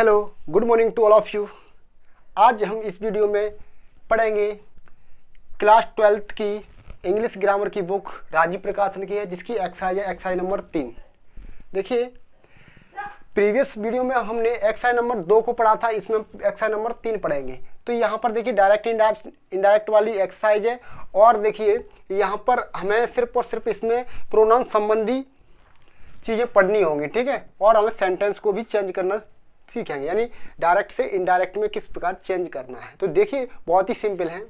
Hello, good morning to all of you. आज हम इस वीडियो में पढ़ेंगे क्लास 12th की इंग्लिश ग्रामर की बुक राजीव प्रकाशन की है, जिसकी एक्सरसाइज है एक्सरसाइज नंबर 3। देखिए, प्रीवियस वीडियो में हमने एक्सरसाइज नंबर 2 को पढ़ा था, इसमें एक्सरसाइज नंबर 3 पढ़ेंगे। तो यहाँ पर देखिए डायरेक्ट इनडायरेक्ट वाली एक्सरसाइज है, और देखिए यहाँ पर हमें सिर्फ और सिर्फ इसमें प्रोनाउन संबंधी चीज़ें पढ़नी होंगी, ठीक है। और हमें सेंटेंस को भी चेंज करना सीखेंगे, यानी डायरेक्ट से इनडायरेक्ट में किस प्रकार चेंज करना है। तो देखिए बहुत ही सिंपल है।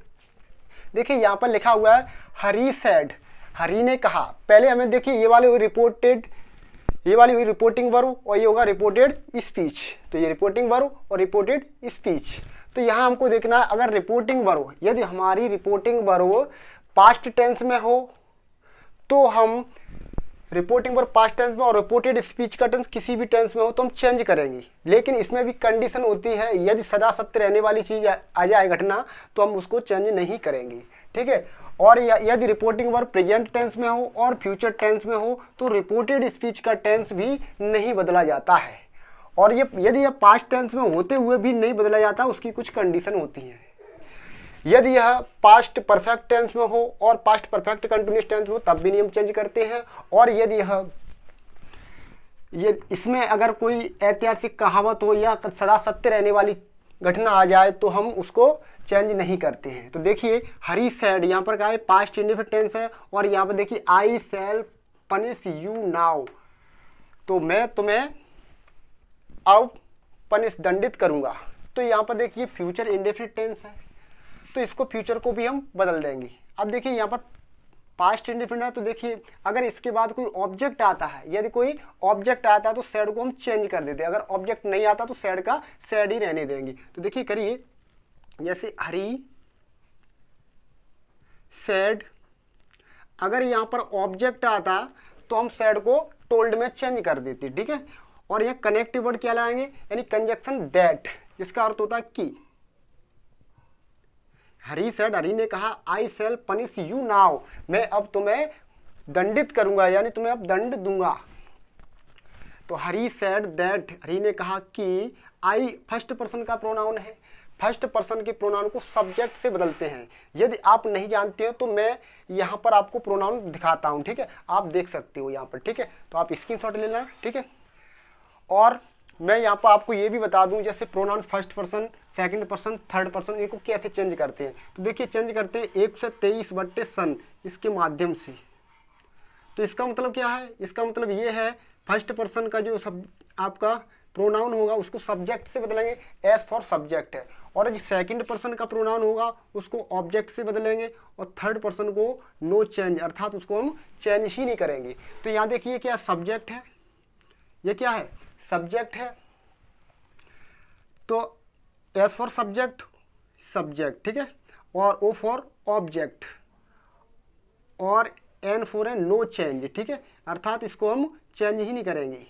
देखिए यहाँ पर लिखा हुआ है हरी सेड, हरी ने कहा। पहले हमें देखिए ये वाली हुई रिपोर्टिंग वर्ब और ये होगा रिपोर्टेड स्पीच। तो ये रिपोर्टिंग वर्ब और रिपोर्टेड स्पीच। तो यहाँ हमको देखना है, अगर रिपोर्टिंग वर्ब, यदि हमारी रिपोर्टिंग वर्ब पास्ट टेंस में हो तो हम रिपोर्टिंग वर्ब पास्ट टेंस में, और रिपोर्टेड स्पीच का टेंस किसी भी टेंस में हो तो हम चेंज करेंगे। लेकिन इसमें भी कंडीशन होती है, यदि सदा सत्य रहने वाली चीज आ जाए घटना, तो हम उसको चेंज नहीं करेंगे, ठीक है। और यदि रिपोर्टिंग वर्ब प्रेजेंट टेंस में हो और फ्यूचर टेंस में हो तो रिपोर्टेड स्पीच का टेंस भी नहीं बदला जाता है। और ये यदि यह पास्ट टेंस में होते हुए भी नहीं बदला जाता, उसकी कुछ कंडीशन होती हैं। यदि यह पास्ट परफेक्ट टेंस में हो और पास्ट परफेक्ट कंटिन्यूअस टेंस में हो तब भी नियम चेंज करते हैं। और यदि ये इसमें अगर कोई ऐतिहासिक कहावत हो या सदा सत्य रहने वाली घटना आ जाए तो हम उसको चेंज नहीं करते हैं। तो देखिए हरी सैड, यहाँ पर क्या है, पास्ट इंडेफिनिट टेंस है। और यहाँ पर देखिए आई शैल पनिश यू नाउ, तो मैं तुम्हें अब पनिश दंडित करूंगा। तो यहाँ पर देखिए फ्यूचर इंडेफिनिट टेंस है, तो इसको फ्यूचर को भी हम बदल देंगे। अब देखिए यहाँ पर पास्ट इंडेफिनिट है, तो देखिए अगर इसके बाद कोई ऑब्जेक्ट आता है, यदि कोई ऑब्जेक्ट आता है तो सैड को हम चेंज कर देते हैं। अगर ऑब्जेक्ट नहीं आता तो सैड का सैड ही रहने देंगे। तो देखिए करिए, जैसे हरी सैड, अगर यहाँ पर ऑब्जेक्ट आता तो हम सैड को टोल्ड में चेंज कर देते, ठीक है। और यहाँ कनेक्टिव वर्ड क्या लगाएंगे, यानी कंजक्शन दैट, जिसका अर्थ होता है कि। हरी सेड, हरी ने कहा, I shell punish you now, मैं अब तुम्हें दंडित करूंगा, यानी तुम्हें अब दंड दूंगा। तो हरी सेड दैट, हरी ने कहा कि। आई फर्स्ट पर्सन का प्रोनाउन है, फर्स्ट पर्सन के प्रोनाउन को सब्जेक्ट से बदलते हैं। यदि आप नहीं जानते हो तो मैं यहाँ पर आपको प्रोनाउन दिखाता हूँ, ठीक है, आप देख सकते हो यहाँ पर, ठीक है। तो आप स्क्रीनशॉट ले लेना, ठीक है। और मैं यहाँ पर आपको ये भी बता दूं, जैसे pronoun first person, second person, third person, इनको कैसे चेंज करते हैं। तो देखिए चेंज करते हैं 123 सन, इसके माध्यम से। तो इसका मतलब क्या है, इसका मतलब ये है फर्स्ट पर्सन का जो आपका प्रोनाउन होगा उसको सब्जेक्ट से बदलेंगे, एस फॉर सब्जेक्ट है। और जो सेकंड पर्सन का प्रोनाउन होगा उसको ऑब्जेक्ट से बदलेंगे, और थर्ड पर्सन को नो चेंज, अर्थात उसको हम चेंज ही नहीं करेंगे। तो यहाँ देखिए क्या सब्जेक्ट है, ये क्या है, सब्जेक्ट है। तो एस फॉर सब्जेक्ट, सब्जेक्ट, ठीक है। और ओ फॉर ऑब्जेक्ट, और N for A no change, ठीक है, अर्थात इसको हम चेंज ही नहीं करेंगे।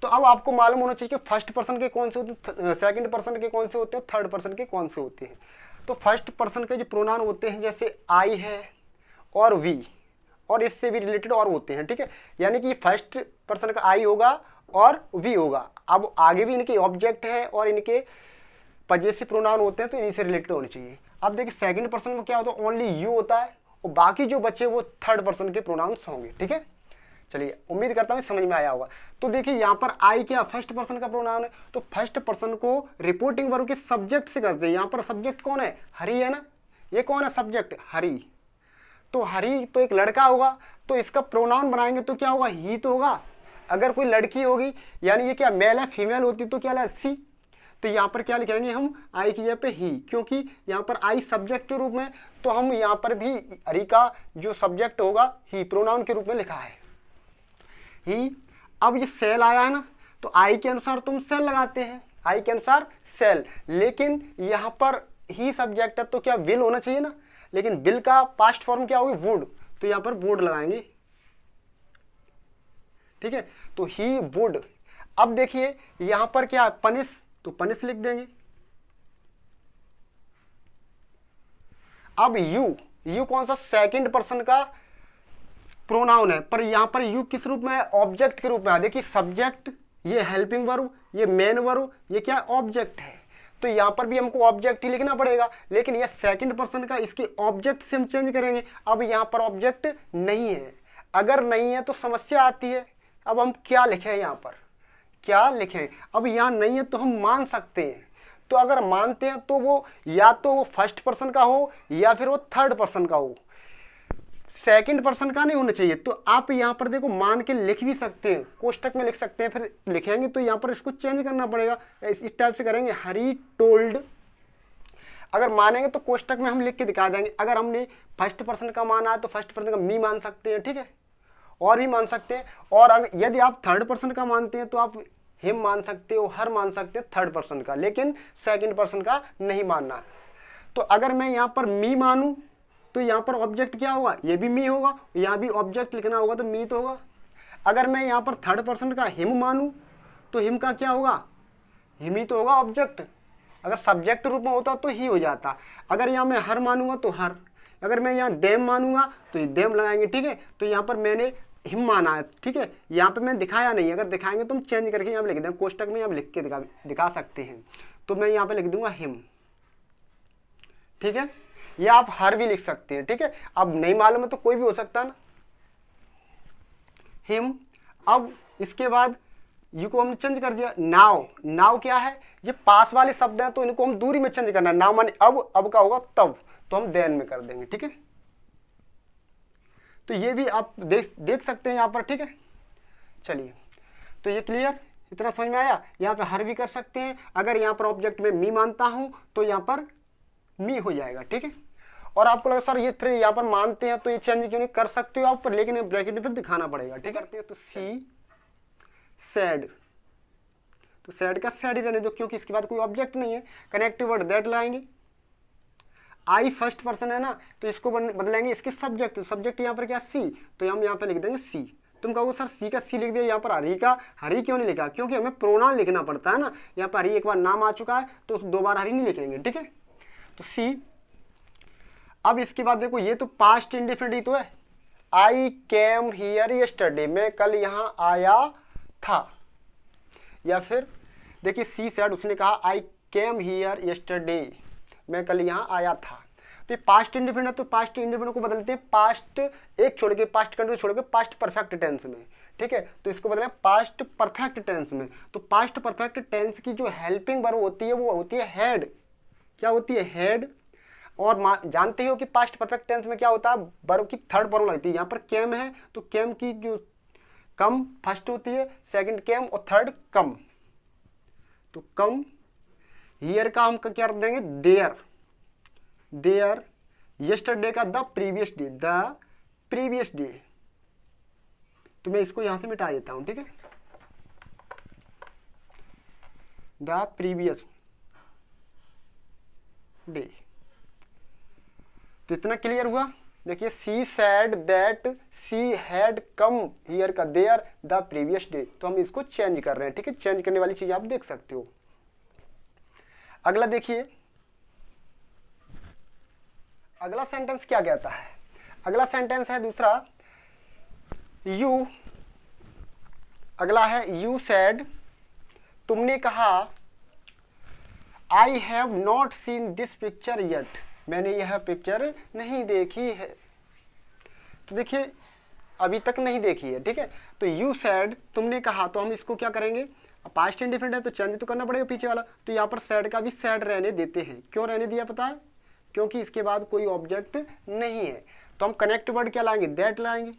तो अब आपको मालूम होना चाहिए कि फर्स्ट पर्सन के कौन से होते हैं, सेकंड पर्सन के कौन से होते हैं, थर्ड पर्सन के कौन से होते हैं। तो फर्स्ट पर्सन के जो प्रोनाउन होते हैं, जैसे आई है और वी, और इससे भी रिलेटेड और होते हैं, ठीक है। यानी कि फर्स्ट पर्सन का आई होगा और वी होगा। अब आगे भी इनके ऑब्जेक्ट है और इनके पजेसिव प्रोनाउन होते हैं, तो इन्हीं से रिलेटेड होने चाहिए। अब देखिए सेकंड पर्सन में क्या होता है, ओनली यू होता है, और बाकी जो बच्चे वो थर्ड पर्सन के प्रोनाउंस होंगे, ठीक है। चलिए, उम्मीद करता हूँ समझ में आया होगा। तो देखिए यहाँ पर आई क्या फर्स्ट पर्सन का प्रोनाउन है, तो फर्स्ट पर्सन को रिपोर्टिंग वर्ब के सब्जेक्ट से करते हैं। यहाँ पर सब्जेक्ट कौन है, हरी है ना, ये कौन है सब्जेक्ट, हरी। तो हरी तो एक लड़का होगा, तो इसका प्रोनाउन बनाएंगे तो क्या होगा, ही तो होगा। अगर कोई लड़की होगी, यानी ये क्या मेल है, फीमेल होती तो क्या है, सी। तो यहाँ पर क्या लिखेंगे हम, आई की जगह पे ही, क्योंकि यहाँ पर आई सब्जेक्ट के रूप में, तो हम यहाँ पर भी हरी का जो सब्जेक्ट होगा ही प्रोनाउन के रूप में लिखा है, ही। अब ये सेल आया है ना, तो आई के अनुसार तुम सेल लगाते हैं, आई के अनुसार सेल। लेकिन यहाँ पर ही सब्जेक्ट है तो क्या विल होना चाहिए ना, लेकिन विल का पास्ट फॉर्म क्या होगी, वुड, तो यहाँ पर वुड लगाएंगे, ठीक है। तो ही वुड। अब देखिए यहाँ पर क्या है, पनिश, तो पनिश लिख देंगे। अब यू कौन सा, सेकंड पर्सन का प्रोनाउन है, पर यहां पर यू किस रूप में है, ऑब्जेक्ट के रूप में है। देखिए सब्जेक्ट ये हेल्पिंग वर्ब, ये मेन वर्ब, ये क्या ऑब्जेक्ट है। तो यहाँ पर भी हमको ऑब्जेक्ट ही लिखना पड़ेगा, लेकिन ये सेकंड पर्सन का, इसके ऑब्जेक्ट से हम चेंज करेंगे। अब यहाँ पर ऑब्जेक्ट नहीं है, अगर नहीं है तो समस्या आती है। अब हम क्या लिखें, यहाँ पर क्या लिखें। अब यहाँ नहीं है तो हम मान सकते हैं, तो अगर मानते हैं तो वो या तो वो फर्स्ट पर्सन का हो या फिर वो थर्ड पर्सन का हो, सेकंड पर्सन का नहीं होना चाहिए। तो आप यहाँ पर देखो मान के लिख भी सकते हैं, कोष्टक में लिख सकते हैं, फिर लिखेंगे तो यहाँ पर इसको चेंज करना पड़ेगा। इस टाइप से करेंगे, हरी टोल्ड। अगर मानेंगे तो कोष्टक में हम लिख के दिखा देंगे। अगर हमने फर्स्ट पर्सन का माना है तो फर्स्ट पर्सन का मी मान सकते हैं, ठीक है, और भी मान सकते हैं। और अगर यदि आप थर्ड पर्सन का मानते हैं तो आप हिम मान सकते हो, हर मान सकते हैं थर्ड पर्सन का, लेकिन सेकंड पर्सन का नहीं मानना। तो अगर मैं यहाँ पर मी मानूं तो यहाँ पर ऑब्जेक्ट क्या होगा, ये भी मी होगा, यहाँ भी ऑब्जेक्ट लिखना होगा तो मी तो होगा। अगर मैं यहाँ पर थर्ड पर्सन का हिम मानूं तो हिम का क्या होगा, हिम ही तो होगा ऑब्जेक्ट। अगर सब्जेक्ट रूप में होता तो ही हो जाता। अगर यहाँ मैं हर मानूंगा तो हर, अगर मैं यहाँ देम मानूंगा तो ये देम लगाएंगे, ठीक है। तो यहाँ पर मैंने हिम माना है, ठीक है, यहाँ पे मैं दिखाया नहीं, अगर दिखाएंगे तो हम चेंज करके यहाँ पे लिख देंगे, कोष्टक में यहाँ लिख के दिखा सकते हैं। तो मैं यहाँ पे लिख दूंगा हिम, ठीक है, या आप हर भी लिख सकते हैं, ठीक है। अब नहीं मालूम है तो कोई भी हो सकता है ना, हिम। अब इसके बाद यू को हमने चेंज कर दिया, नाउ। नाउ क्या है, ये पास वाले शब्द हैं तो इनको हम दूरी में चेंज करना है। नाउ माने अब का होगा तब, तो हम देन में कर देंगे, ठीक है। तो ये भी आप देख सकते हैं यहाँ पर, ठीक है। चलिए, तो ये क्लियर, इतना समझ में आया। यहाँ पे हर भी कर सकते हैं। अगर यहाँ पर ऑब्जेक्ट में मी मानता हूं तो यहाँ पर मी हो जाएगा, ठीक है। और आपको लगा सर ये फिर यहाँ पर मानते हैं तो ये चेंज क्यों नहीं, कर सकते हो आप पर, लेकिन ब्रैकेट में फिर दिखाना पड़ेगा, ठीक है। तो सी सैड, तो सैड का सैड ही रहने दो क्योंकि इसके बाद कोई ऑब्जेक्ट नहीं है। कनेक्टिव वर्ड दैट लाएंगे। आई फर्स्ट पर्सन है ना, तो इसको बदलेंगे इसके सब्जेक्ट। सब्जेक्ट यहाँ पर क्या, सी, तो हम यहाँ पे लिख देंगे सी। तुम कहोगे सर सी का सी लिख दिया, यहाँ पर हरी का हरी क्यों नहीं लिखा, क्योंकि हमें प्रोनाउन लिखना पड़ता है ना। यहाँ पर हरी एक बार नाम आ चुका है तो दो बार हरी नहीं लिखेंगे, ठीक है। तो सी। अब इसके बाद देखो ये तो पास्ट इंडेफिनिट तो है, आई केम हियर यस्टरडे, मैं कल यहाँ आया था। या फिर देखिए सी सैड, उसने कहा आई केम हियर यस्टरडे, मैं कल यहाँ आया था। तो ये पास्ट इंडेफिनिट है, तो पास्ट इंडेफिनिट को बदलते हैं पास्ट एक छोड़ के, पास्ट कंटिन्यूस छोड़ के पास्ट परफेक्ट टेंस में, ठीक है। तो इसको बदलें पास्ट परफेक्ट टेंस में। तो पास्ट परफेक्ट टेंस की जो हेल्पिंग वर्ब होती है वो होती है हेड। क्या होती है, हेड। और जानते हो कि पास्ट परफेक्ट टेंस में क्या होता है, वर्ब की थर्ड फॉर्म लगती है। यहाँ पर केम है तो केम की जो कम फर्स्ट होती है, सेकंड केम और थर्ड कम। तो कम। हियर का हम क्या रख देंगे, देयर। देयर। यस्टरडे का the previous day, the previous day. तो मैं इसको यहां से मिटा देता हूं, ठीक है, द प्रीवियस डे। तो इतना क्लियर हुआ। देखिए she said that she had come here का देयर द प्रीवियस डे, तो हम इसको चेंज कर रहे हैं, ठीक है। चेंज करने वाली चीज आप देख सकते हो। अगला देखिए, अगला सेंटेंस क्या कहता है। अगला सेंटेंस है दूसरा, यू। अगला है यू सैड, तुमने कहा, I have not seen this picture yet, मैंने यह पिक्चर नहीं देखी है। तो देखिए अभी तक नहीं देखी है, ठीक है। तो यू सैड, तुमने कहा, तो हम इसको क्या करेंगे, पास्ट इंडेफिनिट है तो चेंज तो करना पड़ेगा पीछे वाला। तो यहाँ पर सैड का भी सैड रहने देते हैं। क्यों रहने दिया पता है, क्योंकि इसके बाद कोई ऑब्जेक्ट नहीं है। तो हम कनेक्ट वर्ड क्या लाएंगे, दैट लाएंगे।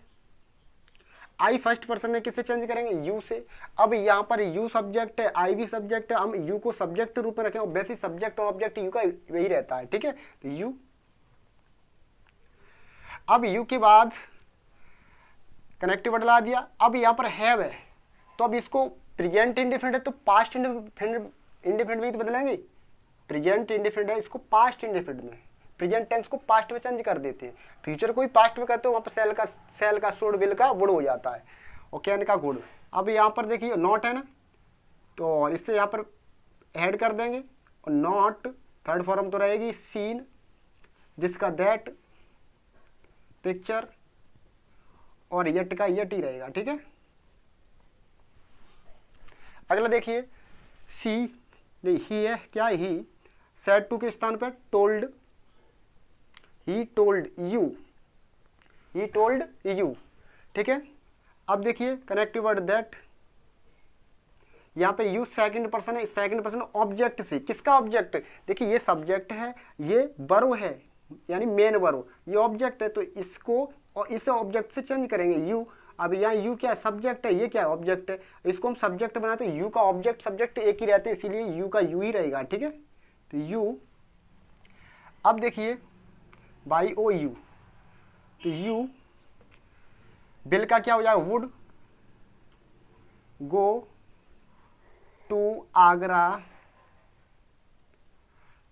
आई फर्स्ट पर्सन में किससे चेंज करेंगे, यू से। अब यहाँ पर यू सब्जेक्ट है, आई भी सब्जेक्ट है, हम यू को सब्जेक्ट रूप में रखें, और वैसे सब्जेक्ट और ऑब्जेक्ट यू का वही रहता है, ठीक है। तो यू। अब यू के बाद कनेक्टिव वर्ड ला दिया। अब यहाँ पर हैव है, तो अब इसको प्रेजेंट इंडेफिनिट है तो पास्ट इंडेफिनिट में तो बदलेंगे। प्रेजेंट इंडेफिनिट है, इसको पास्ट इंडेफिनिट में, प्रेजेंट टेंस को पास्ट में चेंज कर देते हैं। फ्यूचर को भी पास्ट में करते हो, वहाँ पर सेल का शुड विल का वुड हो जाता है, और कैन का गुड। अब यहाँ पर देखिए नॉट है ना, तो इससे यहाँ पर ऐड कर देंगे, और नॉट थर्ड फॉर्म तो रहेगी सीन, जिसका दैट, पिक्चर, और यट का यट ही रहेगा, ठीक है। अगला देखिए सी नहीं ही है क्या, ही सेड टू के स्थान पर told, he told you, he told you, ठीक है। अब देखिए कनेक्टिव वर्ड दैट, यहाँ पे यूज सेकंड पर्सन है, सेकंड पर्सन ऑब्जेक्ट से, किसका ऑब्जेक्ट, देखिए ये सब्जेक्ट है, ये वर्ब है यानी मेन वर्ब, ये ऑब्जेक्ट है, तो इसको और इस ऑब्जेक्ट से चेंज करेंगे यू। अब यहाँ यू क्या है, सब्जेक्ट है, ये क्या है, ऑब्जेक्ट है, इसको हम सब्जेक्ट बनाए तो यू का ऑब्जेक्ट सब्जेक्ट एक ही रहते हैं, इसीलिए यू का यू ही रहेगा, ठीक है, तो यू। अब देखिए बाई ओ यू, तो यू बिल का क्या हो जाएगा, would go to Agra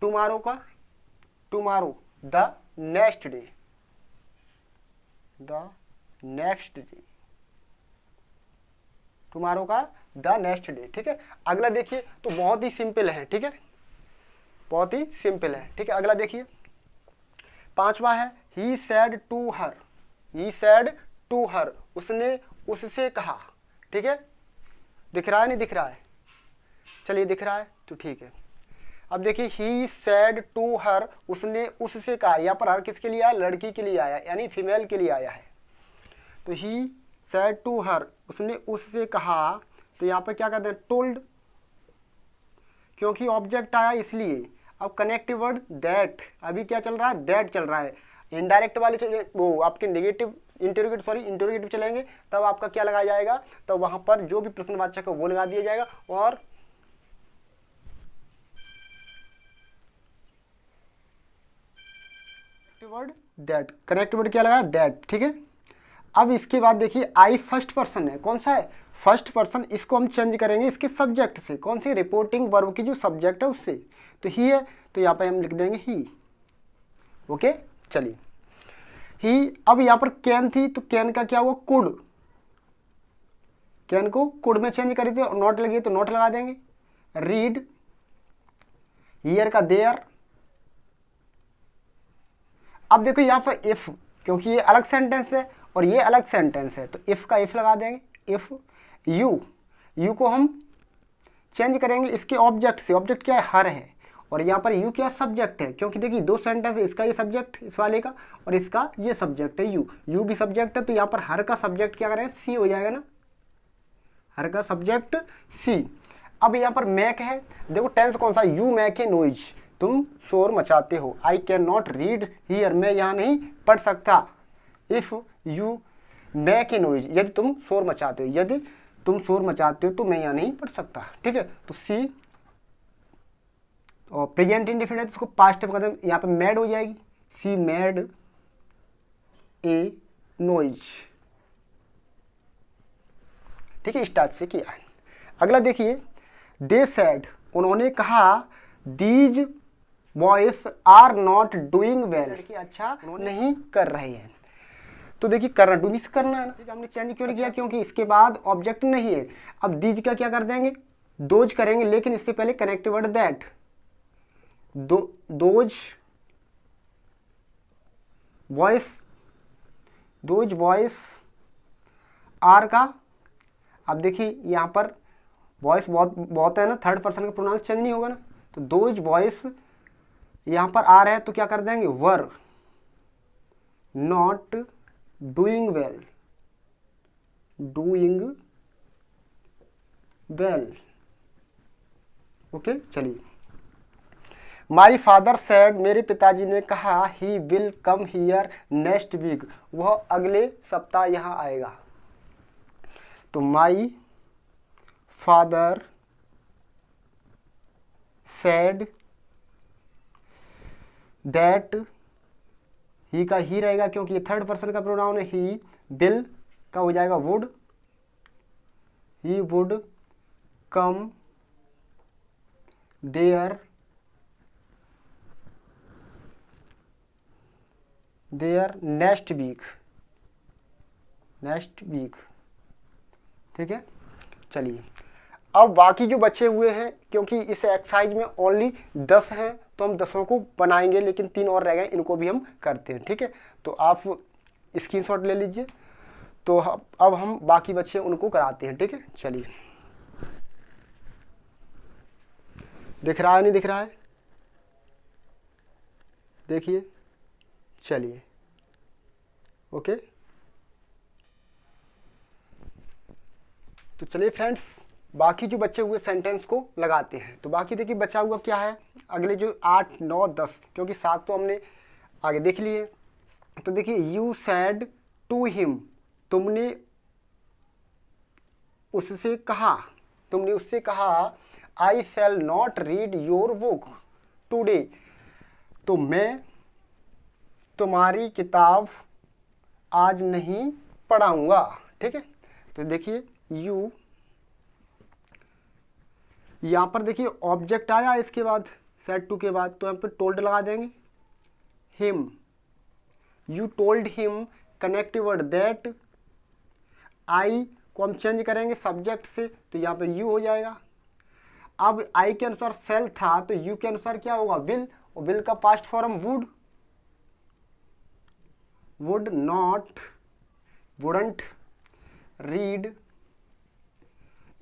tomorrow का, tomorrow the next day, the next day, tomorrow का द नेक्स्ट डे, ठीक है। अगला देखिए तो बहुत ही सिंपल है, ठीक है, बहुत ही सिंपल है, ठीक है। अगला देखिए पांचवा है he said to her, he said to her, उसने उससे कहा, ठीक है, दिख रहा है नहीं दिख रहा है, चलिए दिख रहा है तो ठीक है। अब देखिए ही सैड टू हर, उसने उससे कहा, यहाँ पर हर किसके लिए आया, लड़की के लिए आया यानी फीमेल के लिए आया है, तो ही सैड टू हर, उसने उससे कहा, तो यहाँ पर क्या कहते हैं टोल्ड, क्योंकि ऑब्जेक्ट आया इसलिए। अब कनेक्टिव वर्ड दैट, अभी क्या चल रहा है, दैट चल रहा है, इनडायरेक्ट वाले वो आपके नेगेटिव इंटरोगेटिव चलेंगे, तब आपका क्या लगाया जाएगा, तब वहां पर जो भी प्रश्नवाचक है वो लगा दिया जाएगा, और वर्ड दैट, कनेक्टिव वर्ड क्या लगा, दैट, ठीक है। अब इसके बाद देखिए आई फर्स्ट पर्सन है, कौन सा है, फर्स्ट पर्सन, इसको हम चेंज करेंगे इसके सब्जेक्ट से, कौन सी, रिपोर्टिंग वर्ब की जो सब्जेक्ट है उससे, तो ही है, तो यहाँ पे हम लिख देंगे ही, ओके। चलिए ही, अब यहाँ पर कैन थी तो कैन का क्या हुआ, कुड, कैन को कुड में चेंज करी थी, और नॉट लगी तो नॉट लगा देंगे। रीड, हियर का देयर। अब देखो यहाँ पर इफ, क्योंकि ये अलग सेंटेंस है और ये अलग सेंटेंस है, तो इफ का इफ लगा देंगे। इफ यू, यू को हम चेंज करेंगे इसके ऑब्जेक्ट से, ऑब्जेक्ट क्या है, हर है, और यहाँ पर यू क्या सब्जेक्ट है, क्योंकि देखिए दो सेंटेंस है, इसका ये सब्जेक्ट इस वाले का, और इसका ये सब्जेक्ट है यू, यू भी सब्जेक्ट है, तो यहाँ पर हर का सब्जेक्ट क्या करें, सी हो जाएगा ना, हर का सब्जेक्ट सी। अब यहाँ पर मैक है, देखो टेंस कौन सा, यू मैक ए नॉइज, तुम शोर मचाते हो। I can not read here, मैं यहाँ नहीं पढ़ सकता। If you make a noise, यदि तुम शोर मचाते हो, यदि तुम शोर मचाते हो तो मैं यहाँ नहीं पढ़ सकता, ठीक है। तो सी, और प्रेजेंट इंडेफिनिट इसको पास्ट में कदम, यहाँ पे मैड हो जाएगी, सी मैड ए नॉइज, ठीक है, इस टाइप से किया है। अगला देखिए दे सेड, उन्होंने कहा, these boys are not doing well, कि अच्छा नहीं कर रहे हैं, तो देखिए करना, डू मिस करना है ना, हमने चेंज क्यों नहीं किया, क्योंकि इसके बाद ऑब्जेक्ट नहीं है। अब दीज का क्या कर देंगे, दोज करेंगे, लेकिन इससे पहले connective word that, those boys are का, अब देखिए यहाँ पर वॉइस बहुत है ना, थर्ड पर्सन का प्रोनाउंस चेंज नहीं होगा ना, तो दोज बॉयज यहाँ पर आ रहा है तो क्या कर देंगे, were not doing well, okay. चलिए माई फादर सेड, मेरे पिताजी ने कहा, he will come here next week, वह अगले सप्ताह यहाँ आएगा। तो my father said that, he का ही रहेगा क्योंकि ये थर्ड पर्सन का प्रोनाउन है, ही, विल का हो जाएगा would, he would come there next week, ठीक है। चलिए अब बाकी जो बचे हुए हैं, क्योंकि इस एक्सरसाइज में ओनली 10 हैं तो हम 10 को बनाएंगे, लेकिन 3 और रह गए, इनको भी हम करते हैं, ठीक है। तो आप स्क्रीनशॉट ले लीजिए, तो अब हम बाकी बच्चे उनको कराते हैं, ठीक है। चलिए दिख रहा है नहीं दिख रहा है? देखिए, चलिए ओके। तो चलिए फ्रेंड्स, बाकी जो बचे हुए सेंटेंस को लगाते हैं। तो बाकी देखिए बचा हुआ क्या है, अगले जो 8, 9, 10, क्योंकि 7 तो हमने आगे देख लिए। तो देखिए, यू सैड टू हिम, तुमने उससे कहा, तुमने उससे कहा, I shall not read your book today, तो मैं तुम्हारी किताब आज नहीं पढ़ाऊंगा। ठीक है, तो देखिए यू, यहां पर देखिए ऑब्जेक्ट आया इसके बाद, सेड टू के बाद, तो यहाँ पर टोल्ड लगा देंगे। Him, you told him, connective word that, I को हम चेंज करेंगे सब्जेक्ट से, तो यहाँ पे यू हो जाएगा। अब आई के अनुसार सेल था, तो यू के अनुसार क्या होगा, विल, और विल का past form would, would not, wouldn't read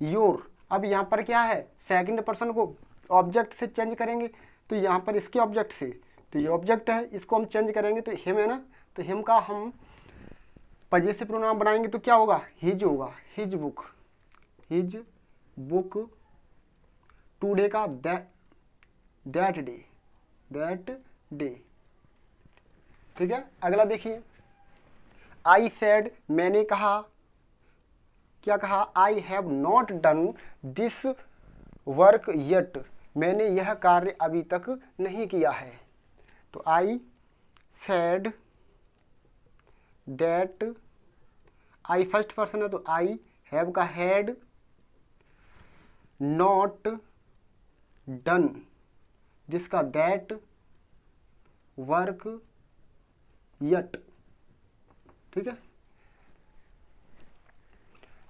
your. अब यहाँ पर क्या है, सेकंड पर्सन को ऑब्जेक्ट से चेंज करेंगे, तो यहाँ पर इसके ऑब्जेक्ट से, तो ये ऑब्जेक्ट है, इसको हम चेंज करेंगे, तो हिम है ना, तो हिम का हम पजेसिव प्रोनाउन बनाएंगे, तो क्या होगा, हिज होगा, his book, his book, today का दैट डे, दैट डे। ठीक है, अगला देखिए, आई सेड, मैंने कहा, क्या कहा, I have not done this work yet, मैंने यह कार्य अभी तक नहीं किया है। तो I said that, I first person है, तो आई हैव का हैड, नॉट डन, जिसका दैट, वर्क यट। ठीक है,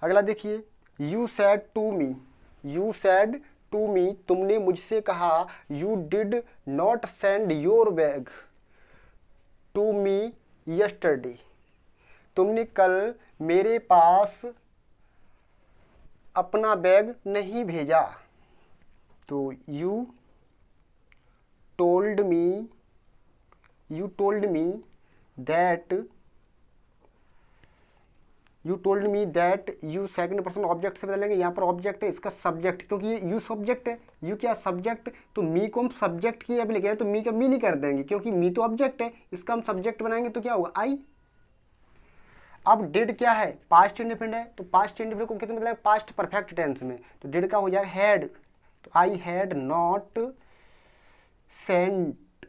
अगला देखिए, you said to me, you said to me, तुमने मुझसे कहा, you did not send your bag to me yesterday, तुमने कल मेरे पास अपना बैग नहीं भेजा। तो you told me, you told me that, you told me that, you second person object से बदलेंगे, यहाँ पर ऑब्जेक्ट है, इसका सब्जेक्ट, क्योंकि ये यू सब्जेक्ट है, यू क्या सब्जेक्ट, तो मी को हम सब्जेक्ट की अब लिखे, तो मी का मी नहीं कर देंगे, क्योंकि मी तो ऑब्जेक्ट है, इसका हम सब्जेक्ट बनाएंगे, तो क्या होगा, आई। अब डिड क्या है, पास्ट इंडिफिनिट है, तो पास्ट इंडिफिनिट को कितने मतलब पास्ट परफेक्ट टेंस में, तो डिड का हो जाएगा हैड, तो I had not sent,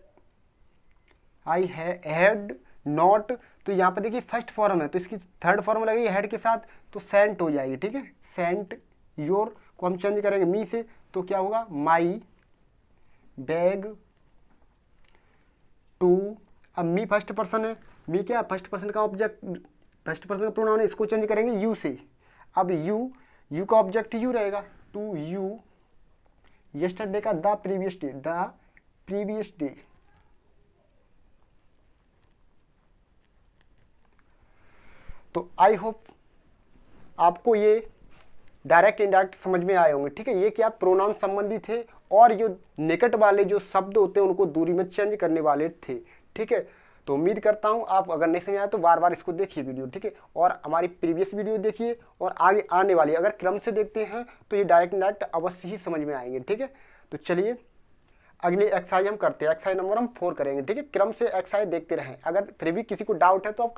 I had not, तो यहाँ पर देखिए फर्स्ट फॉर्म है, तो इसकी थर्ड फॉर्म लगेगी हेड के साथ, तो सेंट हो जाएगी। ठीक है, सेंट योर को हम चेंज करेंगे मी से, तो क्या होगा, माई बैग टू, अब मी फर्स्ट पर्सन है, मी क्या फर्स्ट पर्सन का ऑब्जेक्ट, फर्स्ट पर्सन का प्रोनाउन है, इसको चेंज करेंगे यू से। अब यू का ऑब्जेक्ट यू रहेगा, टू यू यस्टरडे का the previous day, the previous day. तो आई होप आपको ये डायरेक्ट इनडायरेक्ट समझ में आए होंगे। ठीक है, ये क्या प्रोनाउन संबंधी थे, और जो निकट वाले जो शब्द होते हैं उनको दूरी में चेंज करने वाले थे। ठीक है, तो उम्मीद करता हूँ आप अगर नहीं समझ आया तो बार बार इसको देखिए वीडियो। ठीक है, और हमारी प्रीवियस वीडियो देखिए, और आगे आने वाली अगर क्रम से देखते हैं तो ये डायरेक्ट इनडायरेक्ट अवश्य ही समझ में आएंगे। ठीक है, तो चलिए अगली एक्सरसाइज हम करते हैं, एक्सरसाइज नंबर हम 4 करेंगे। ठीक है, क्रम से एक्सरसाइज देखते रहें, अगर फिर भी किसी को डाउट है तो आप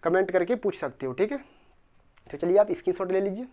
कमेंट करके पूछ सकते हो। ठीक है, तो चलिए आप स्क्रीनशॉट ले लीजिए।